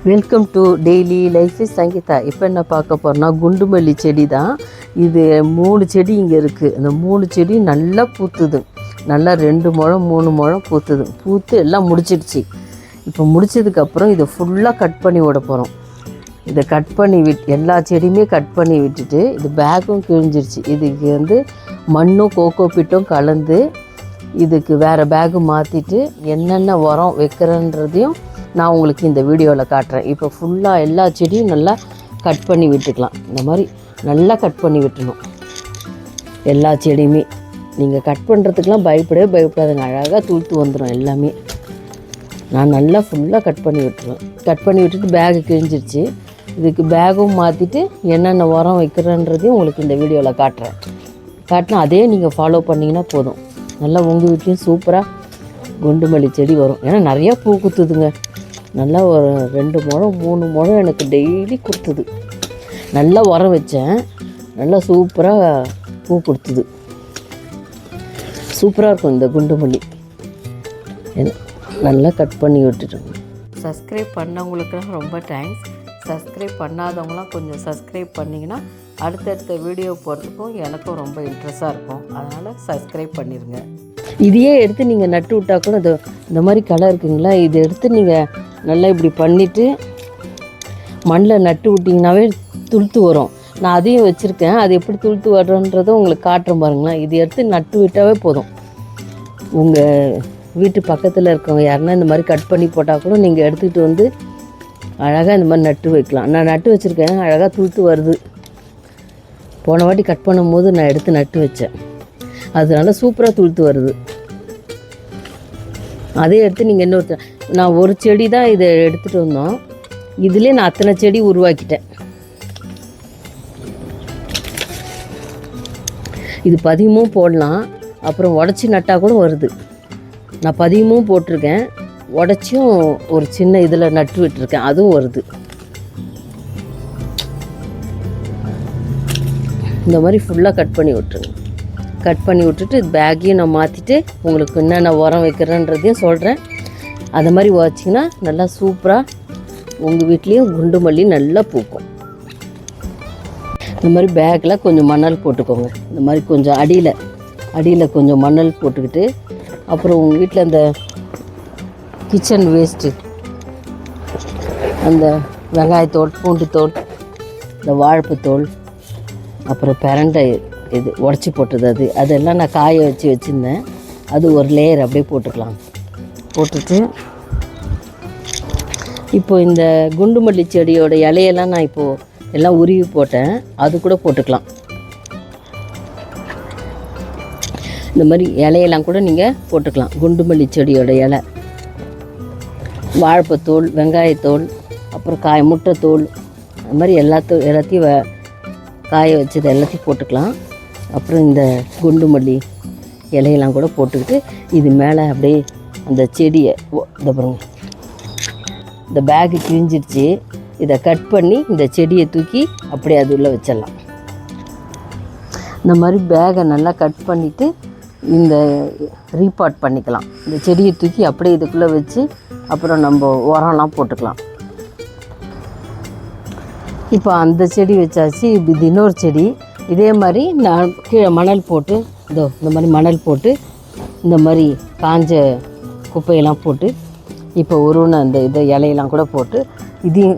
Welcome to daily life is Sangeetha. இப்போ என்ன பார்க்க போகிறோன்னா குண்டுமல்லி செடி தான் இது. 3 செடி இங்கே இருக்குது. இந்த 3 செடி நல்லா பூத்துது. நல்லா 2 முழம் 3 முழம் பூத்துது. பூத்து எல்லாம் முடிச்சிடுச்சு. இப்போ முடிச்சதுக்கப்புறம் இதை ஃபுல்லாக கட் பண்ணி விட போகிறோம். இதை கட் பண்ணி எல்லா செடியுமே கட் பண்ணி விட்டுட்டு இது பேக்கும் கிழிஞ்சிருச்சு. இதுக்கு மண்ணும் கோகோ பிட்டும் கலந்து இதுக்கு வேறு பேக்கு மாற்றிட்டு என்னென்ன உரம் வைக்கிறன்றதையும் நான் உங்களுக்கு இந்த வீடியோவில் காட்டுறேன். இப்போ ஃபுல்லாக எல்லா செடியும் நல்லா கட் பண்ணி விட்டுக்கலாம். இந்த மாதிரி நல்லா கட் பண்ணி விட்டுணும் எல்லா செடியுமே. நீங்கள் கட் பண்ணுறதுக்கெலாம் பயப்படாதுங்க. அழகாக துளுத்து வந்துடும் எல்லாமே. நான் நல்லா ஃபுல்லாக கட் பண்ணி விட்டுருவேன். கட் பண்ணி விட்டுட்டு பேகு கிழிஞ்சிருச்சு. இதுக்கு பேகும் மாற்றிட்டு என்னென்ன உரம் வைக்கிறேன்றதையும் உங்களுக்கு இந்த வீடியோவில் காட்டினா அதே நீங்கள் ஃபாலோ பண்ணிங்கன்னா போதும். நல்லா உங்கள் வீட்லேயும் சூப்பராக குண்டுமல்லி செடி வரும். ஏன்னா நிறையா பூ குத்துதுங்க. நல்லா ஒரு 2 முழம் 3 முழம் எனக்கு டெய்லி கொடுத்துது. நல்லா உரம் வச்சேன். நல்லா சூப்பராக பூ கொடுத்துது. சூப்பராக இருக்கும் இந்த குண்டுமல்லி. நல்லா கட் பண்ணி விட்டுட்டோம். சப்ஸ்கிரைப் பண்ணவங்களுக்குலாம் ரொம்ப தேங்க்ஸ். சப்ஸ்கிரைப் பண்ணாதவங்களாம் கொஞ்சம் சப்ஸ்கிரைப் பண்ணிங்கன்னா அடுத்தடுத்த வீடியோ போகிறதுக்கும் எனக்கும் ரொம்ப இன்ட்ரெஸ்ட்டாக இருக்கும். அதனால் சப்ஸ்கிரைப் பண்ணிடுங்க. இதையே எடுத்து நீங்கள் நட்டு விட்டால் கூட இந்த மாதிரி களை இருக்குங்களா, இதை எடுத்து நீங்கள் நல்லா இப்படி பண்ணிவிட்டு மண்ணில் நட்டு விட்டிங்கனாவே துளுத்து வரும். நான் அதையும் வச்சுருக்கேன். அது எப்படி துளுத்து வர்றன்றதை உங்களுக்கு காட்டுறேன் பாருங்களேன். இது எடுத்து நட்டு விட்டாவே போதும். உங்கள் வீட்டு பக்கத்தில் இருக்கவங்க யாருன்னா இந்த மாதிரி கட் பண்ணி போட்டால் கூட நீங்கள் எடுத்துக்கிட்டு அழகாக இந்த மாதிரி நட்டு வைக்கலாம். நான் நட்டு வச்சுருக்கேன். அழகாக துளுத்து வருது. போன வாட்டி கட் பண்ணும்போது நான் எடுத்து நட்டு வச்சேன். அதனால சூப்பராக துளுத்து வருது. அதே எடுத்து நீங்கள் நான் ஒரு செடி தான் இதை எடுத்துகிட்டு வந்தோம். இதுலேயே நான் அத்தனை செடி உருவாக்கிட்டேன். இது பதியமும் போடலாம். அப்புறம் உடச்சி நட்டால் கூட வருது. நான் பதியமும் போட்டிருக்கேன். உடச்சியும் ஒரு சின்ன இதில் நட்டு விட்டுருக்கேன். அதுவும் வருது. இந்த மாதிரி ஃபுல்லாக கட் பண்ணி விட்டுருங்க. கட் பண்ணி விட்டுட்டு பேக்கையும் நான் மாற்றிட்டு உங்களுக்கு என்னென்ன உரம் வைக்கிறேன்றதையும் சொல்கிறேன். அதை மாதிரி வச்சிங்கன்னா நல்லா சூப்பராக உங்கள் வீட்லேயும் குண்டுமல்லி நல்லா பூக்கும். இந்த மாதிரி பேக்கில் கொஞ்சம் மணல் போட்டுக்கோங்க. இந்த மாதிரி கொஞ்சம் அடியில் கொஞ்சம் மணல் போட்டுக்கிட்டு அப்புறம் உங்கள் வீட்டில் அந்த கிச்சன் வேஸ்ட்டு அந்த வெங்காயத்தோல், பூண்டுத்தோல், இந்த வாழைப்புத்தோல், அப்புறம் பிரண்டை இது உடச்சி போட்டது அதெல்லாம் நான் காய வச்சுருந்தேன். அது ஒரு லேயர் அப்படியே போட்டுக்கலாம். போட்டுட்டு இப்போது இந்த குண்டுமல்லி செடியோட இலையெல்லாம் நான் இப்போது எல்லாம் உருவி போட்டேன். அது கூட போட்டுக்கலாம். இந்த மாதிரி இலையெல்லாம் கூட நீங்கள் போட்டுக்கலாம். குண்டுமல்லி செடியோட இலை, வாழைப்பத்தோல், வெங்காயத்தோல், அப்புறம் முட்டைத்தோல், அது மாதிரி எல்லாத்தையும் காய வச்சது எல்லாத்தையும் போட்டுக்கலாம். அப்புறம் இந்த குண்டுமல்லி இலையெல்லாம் கூட போட்டுக்கிட்டு இது மேலே அப்படியே அந்த செடியை இதை பாருங்க. இந்த பேக்கு கிழிஞ்சிடுச்சு. இதை கட் பண்ணி இந்த செடியை தூக்கி அப்படியே அது உள்ளே வச்சிடலாம். இந்த மாதிரி பேகை நல்லா கட் பண்ணிவிட்டு இந்த ரீபாட் பண்ணிக்கலாம். இந்த செடியை தூக்கி அப்படியே இதுக்குள்ளே வச்சு அப்புறம் நம்ம உரம்லாம் போட்டுக்கலாம். இப்போ அந்த செடி வச்சாச்சு. இது இன்னொரு செடி. இதே மாதிரி நான் கீழே மணல் போட்டு இந்த மாதிரி மணல் போட்டு இந்த மாதிரி காஞ்ச குப்பையெல்லாம் போட்டு இப்போ அந்த இலையெல்லாம் கூட போட்டு இதையும்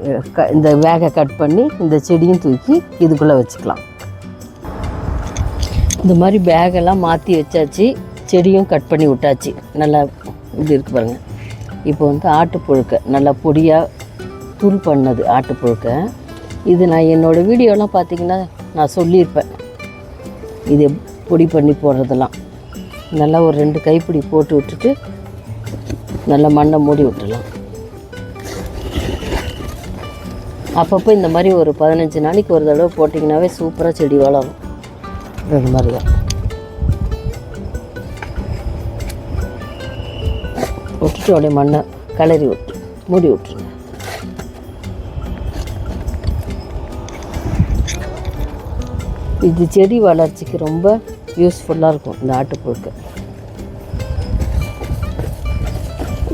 இந்த வேகை கட் பண்ணி இந்த செடியும் தூக்கி இதுக்குள்ளே வச்சுக்கலாம். இந்த மாதிரி பேகெல்லாம் மாற்றி வச்சாச்சு. செடியும் கட் பண்ணி விட்டாச்சு. நல்லா இப்படி இருக்கு பாருங்கள். இப்போ ஆட்டுப்புழுக்கை நல்லா பொடியாக தூள் பண்ணது ஆட்டுப்புழுக்கை. இது நான் என்னோடய வீடியோலாம் பார்த்திங்கன்னா நான் சொல்லியிருப்பேன். இது பொடி பண்ணி போடுறதெல்லாம் நல்லா ஒரு 2 கைப்பிடி போட்டு விட்டுட்டு நல்லா மண்ணை மூடி விட்டுடலாம். அப்பப்போ இந்த மாதிரி ஒரு 15 நாளைக்கு ஒரு தடவை போட்டிங்கனாவே சூப்பராக செடி வளரும். இந்த மாதிரி தான் விட்டுட்டு அப்படியே மண்ணை கிளறி விட்டு மூடி விட்டுருங்க. இது செடி வளர்ச்சிக்கு ரொம்ப யூஸ்ஃபுல்லாக இருக்கும் இந்த ஆட்டுப்புழுக்கை.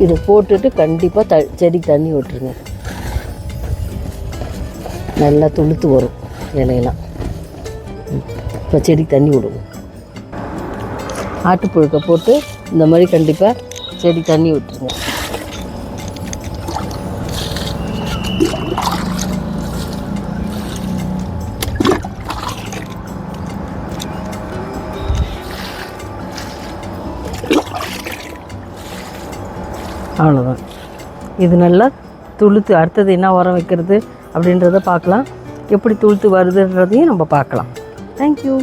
இதை போட்டுட்டு கண்டிப்பாக செடி தண்ணி விட்டுருங்க. நல்லா துளுத்து வரும் இலையெல்லாம். இப்போ செடி தண்ணி விடுவோம். ஆட்டுப்புழுக்கை போட்டு இந்த மாதிரி கண்டிப்பாக செடி தண்ணி விட்டுருங்க. அவ்வளோதான். இது நல்லா துளுத்து, அடுத்தது என்ன உரம் வைக்கிறது அப்படின்றத பார்க்கலாம். எப்படி துளுத்து வருதுன்றதையும் நம்ம பார்க்கலாம். தேங்க்யூ.